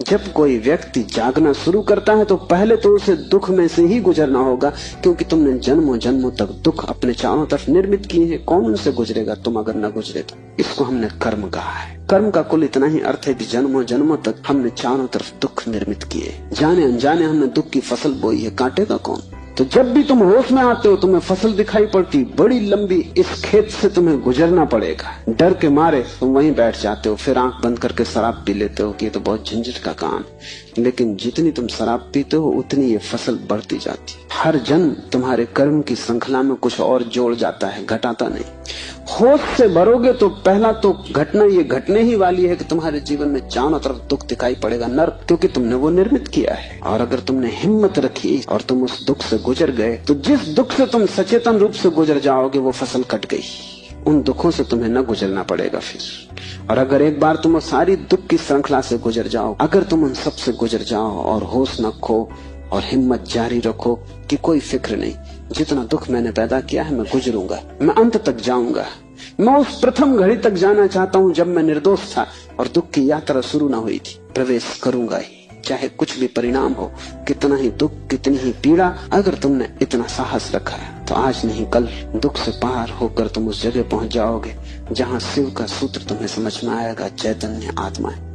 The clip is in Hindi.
जब कोई व्यक्ति जागना शुरू करता है तो पहले तो उसे दुख में से ही गुजरना होगा, क्योंकि तुमने जन्मों जन्मों तक दुख अपने चारों तरफ निर्मित किए हैं। कौन उनसे गुजरेगा तुम अगर न गुजरे तो? इसको हमने कर्म कहा है। कर्म का कुल इतना ही अर्थ है कि जन्मों जन्मों तक हमने चारों तरफ दुख निर्मित किए, जाने अनजाने हमने दुख की फसल बोई है, काटेगा कौन? तो जब भी तुम होश में आते हो तुम्हें फसल दिखाई पड़ती बड़ी लंबी, इस खेत से तुम्हें गुजरना पड़ेगा। डर के मारे तुम वहीं बैठ जाते हो, फिर आंख बंद करके शराब पी लेते हो कि ये तो बहुत झंझट का काम है। लेकिन जितनी तुम शराब पीते हो उतनी ये फसल बढ़ती जाती है। हर जन्म तुम्हारे कर्म की श्रृंखला में कुछ और जोड़ जाता है, घटाता नहीं। होश से भरोगे तो पहला तो घटना ये घटने ही वाली है कि तुम्हारे जीवन में चारों तरफ दुख दिखाई पड़ेगा, नर्क, क्योंकि तुमने वो निर्मित किया है। और अगर तुमने हिम्मत रखी और तुम उस दुख से गुजर गए तो जिस दुख से तुम सचेतन रूप से गुजर जाओगे वो फसल कट गई। उन दुखों से तुम्हें न गुजरना पड़ेगा फिर। और अगर एक बार तुम सारी दुख की श्रृंखला से गुजर जाओ, अगर तुम उन सब से गुजर जाओ और होश न खो और हिम्मत जारी रखो कि कोई फिक्र नहीं, जितना दुख मैंने पैदा किया है मैं गुजरूंगा, मैं अंत तक जाऊंगा। मैं उस प्रथम घड़ी तक जाना चाहता हूं जब मैं निर्दोष था और दुख की यात्रा शुरू न हुई थी। प्रवेश करूंगा ही, चाहे कुछ भी परिणाम हो, कितना ही दुख, कितनी ही पीड़ा। अगर तुमने इतना साहस रखा है तो आज नहीं कल दुख से पार होकर तुम उस जगह पहुंच जाओगे जहां शिव का सूत्र तुम्हें समझ में आएगा, चैतन्य आत्मा है।